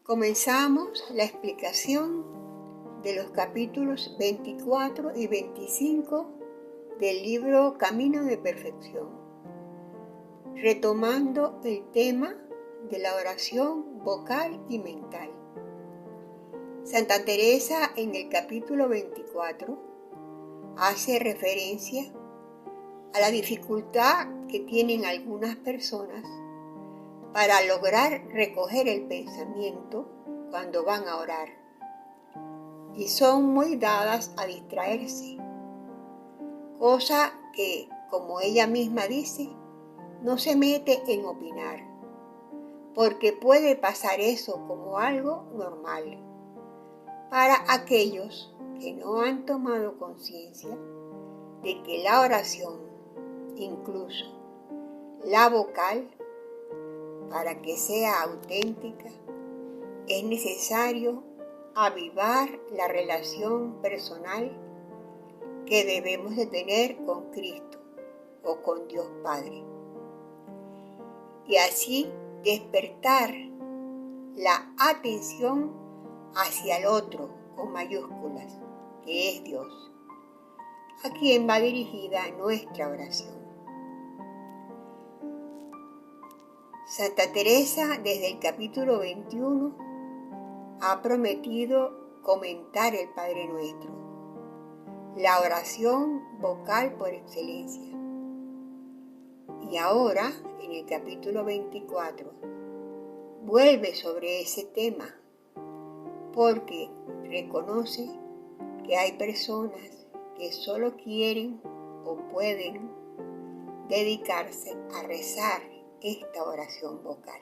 Comenzamos la explicación de los capítulos 24 y 25 del libro Camino de Perfección, retomando el tema de la oración vocal y mental. Santa Teresa en el capítulo 24 hace referencia a la dificultad que tienen algunas personas para lograr recoger el pensamiento cuando van a orar, y son muy dadas a distraerse, cosa que, como ella misma dice, no se mete en opinar, porque puede pasar eso como algo normal para aquellos que no han tomado conciencia de que la oración, incluso la vocal, para que sea auténtica, es necesario avivar la relación personal que debemos de tener con Cristo o con Dios Padre, y así despertar la atención hacia el otro con mayúsculas, que es Dios, a quien va dirigida nuestra oración. Santa Teresa, desde el capítulo 21, ha prometido comentar el Padre Nuestro, la oración vocal por excelencia. Y ahora, en el capítulo 24, vuelve sobre ese tema, porque reconoce que hay personas que solo quieren o pueden dedicarse a rezar esta oración vocal.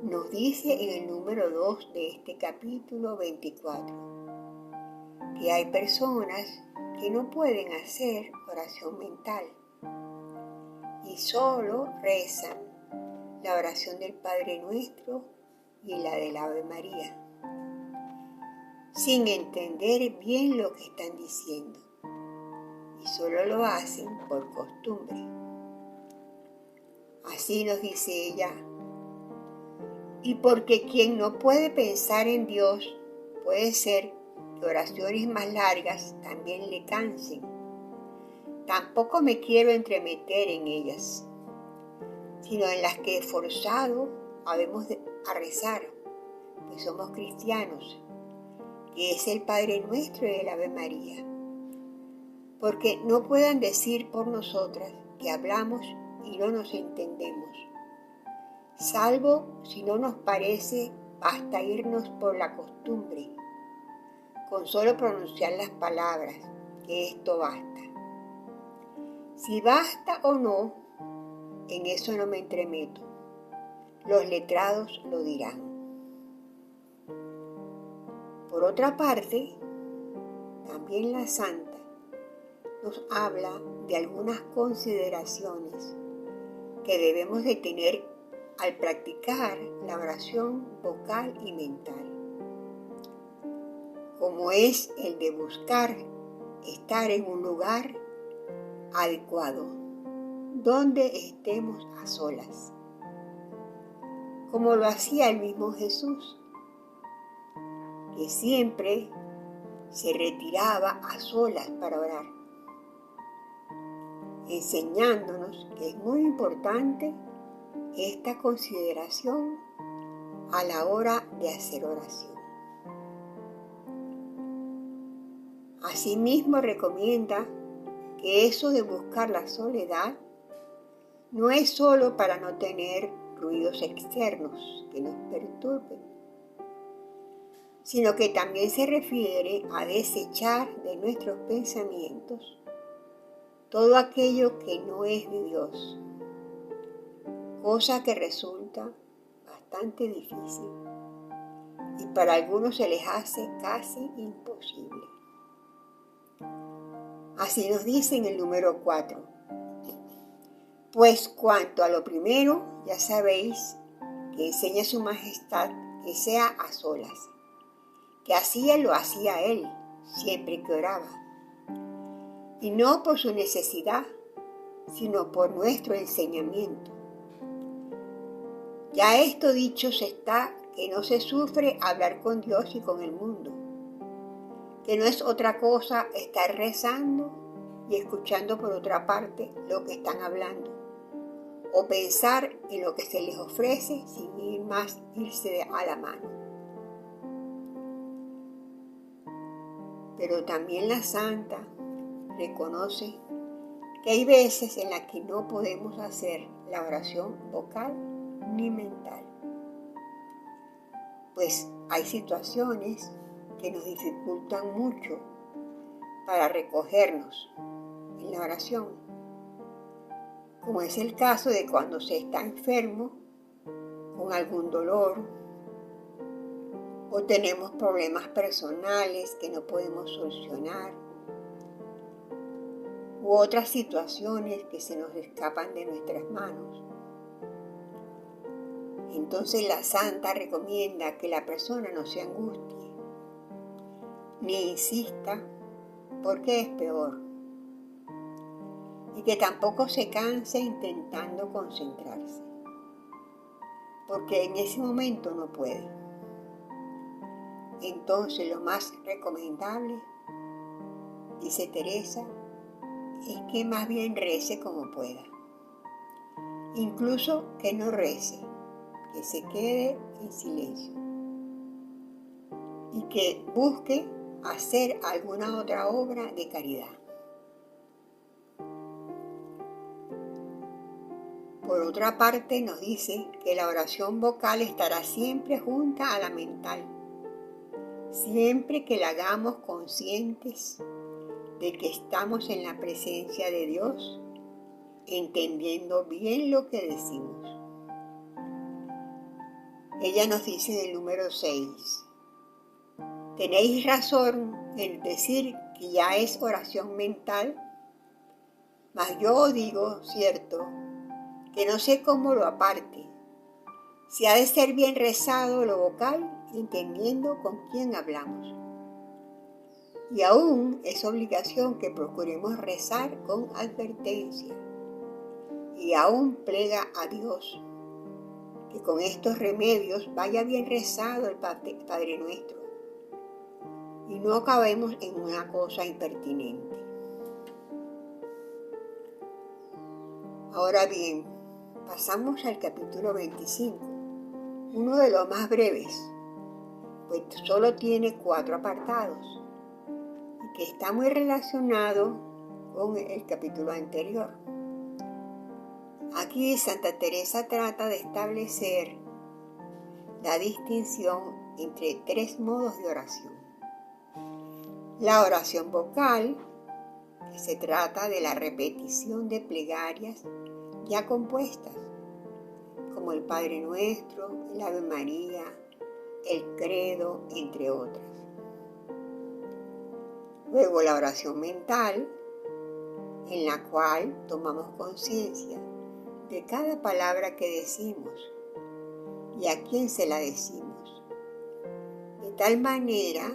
Nos dice en el número 2 de este capítulo 24 que hay personas que no pueden hacer oración mental y solo rezan la oración del Padre Nuestro y la del Ave María, sin entender bien lo que están diciendo, y solo lo hacen por costumbre. Así nos dice ella: y porque quien no puede pensar en Dios, puede ser que oraciones más largas también le cansen. Tampoco me quiero entremeter en ellas, sino en las que forzado habemos a rezar, pues somos cristianos, que es el Padre Nuestro y el Ave María, porque no puedan decir por nosotras que hablamos y no nos entendemos, salvo si no nos parece, basta irnos por la costumbre, con solo pronunciar las palabras, que esto basta. Si basta o no, en eso no me entremeto, los letrados lo dirán. Por otra parte, también la Santa nos habla de algunas consideraciones que debemos de tener al practicar la oración vocal y mental, como es el de buscar estar en un lugar adecuado, donde estemos a solas, como lo hacía el mismo Jesús, que siempre se retiraba a solas para orar, enseñándonos que es muy importante esta consideración a la hora de hacer oración. Asimismo recomienda que eso de buscar la soledad no es solo para no tener ruidos externos que nos perturben, sino que también se refiere a desechar de nuestros pensamientos todo aquello que no es de Dios, cosa que resulta bastante difícil y para algunos se les hace casi imposible. Así nos dice en el número 4: pues cuanto a lo primero, ya sabéis que enseña su majestad que sea a solas, que así lo hacía él siempre que oraba, y no por su necesidad, sino por nuestro enseñamiento. Ya esto dicho se está, que no se sufre hablar con Dios y con el mundo, que no es otra cosa estar rezando y escuchando por otra parte lo que están hablando, o pensar en lo que se les ofrece sin irse a la mano. Pero también la santa reconoce que hay veces en las que no podemos hacer la oración vocal ni mental, pues hay situaciones que nos dificultan mucho para recogernos en la oración, como es el caso de cuando se está enfermo con algún dolor o tenemos problemas personales que no podemos solucionar u otras situaciones que se nos escapan de nuestras manos. Entonces la santa recomienda que la persona no se angustie ni insista porque es peor, y que tampoco se canse intentando concentrarse, porque en ese momento no puede. Entonces lo más recomendable, dice Teresa, es que más bien rece como pueda. Incluso que no rece, que se quede en silencio y que busque hacer alguna otra obra de caridad. Por otra parte, nos dice que la oración vocal estará siempre junta a la mental, siempre que la hagamos conscientes de que estamos en la presencia de Dios, entendiendo bien lo que decimos. Ella nos dice en el número 6, tenéis razón en decir que ya es oración mental, mas yo os digo, cierto, que no sé cómo lo aparte, si ha de ser bien rezado lo vocal, entendiendo con quién hablamos. Y aún es obligación que procuremos rezar con advertencia, y aún plega a Dios que con estos remedios vaya bien rezado el Padre Nuestro y no acabemos en una cosa impertinente. Ahora bien, pasamos al capítulo 25, uno de los más breves, pues solo tiene 4 apartados y que está muy relacionado con el capítulo anterior. Aquí Santa Teresa trata de establecer la distinción entre 3 modos de oración. La oración vocal, que se trata de la repetición de plegarias ya compuestas, como el Padre Nuestro, el Ave María, el Credo, entre otras. Luego la oración mental, en la cual tomamos conciencia de cada palabra que decimos y a quién se la decimos, de tal manera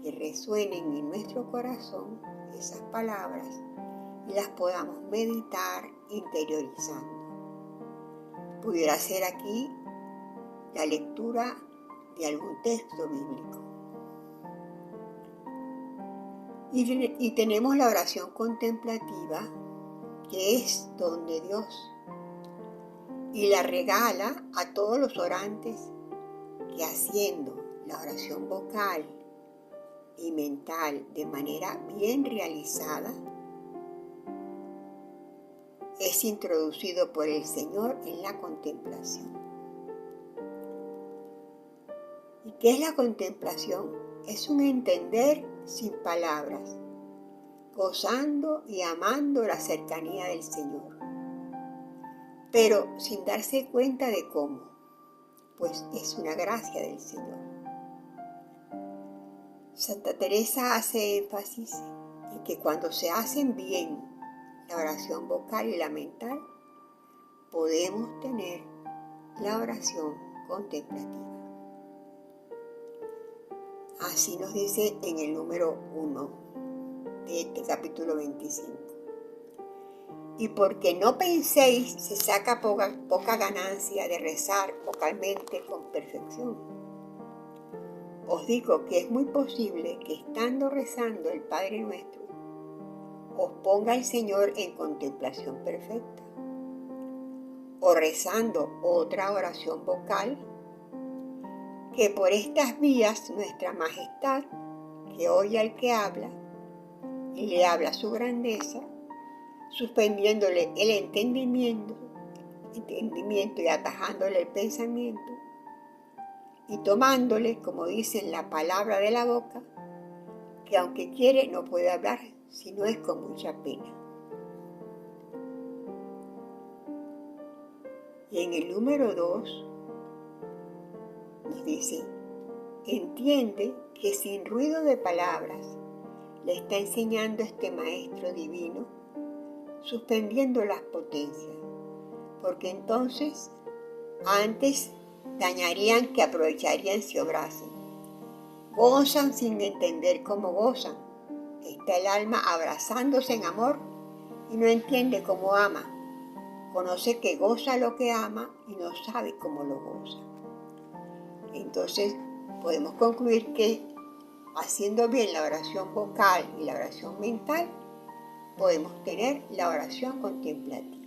que resuenen en nuestro corazón esas palabras y las podamos meditar interiorizando. Pudiera ser aquí la lectura de algún texto bíblico. Y tenemos la oración contemplativa, que es don de Dios, y la regala a todos los orantes que haciendo la oración vocal y mental de manera bien realizada, es introducido por el Señor en la contemplación. ¿Y qué es la contemplación? Es un entender sin palabras, gozando y amando la cercanía del Señor, pero sin darse cuenta de cómo, pues es una gracia del Señor. Santa Teresa hace énfasis en que cuando se hacen bien la oración vocal y la mental, podemos tener la oración contemplativa. Así nos dice en el número 1 de este capítulo 25. Y porque no penséis se saca poca ganancia de rezar vocalmente con perfección. Os digo que es muy posible que estando rezando el Padre Nuestro, os ponga el Señor en contemplación perfecta, o rezando otra oración vocal, que por estas vías nuestra Majestad, que oye al que habla y le habla su grandeza, suspendiéndole el entendimiento y atajándole el pensamiento, y tomándole, como dice en la palabra de la boca, que aunque quiere no puede hablar, sino es con mucha pena. Y en el número 2 nos dice, entiende que sin ruido de palabras le está enseñando este Maestro Divino, suspendiendo las potencias, porque entonces antes dañarían que aprovecharían si obrasen. Gozan sin entender cómo gozan. Está el alma abrazándose en amor y no entiende cómo ama. Conoce que goza lo que ama y no sabe cómo lo goza. Entonces podemos concluir que haciendo bien la oración vocal y la oración mental, podemos tener la oración contemplativa.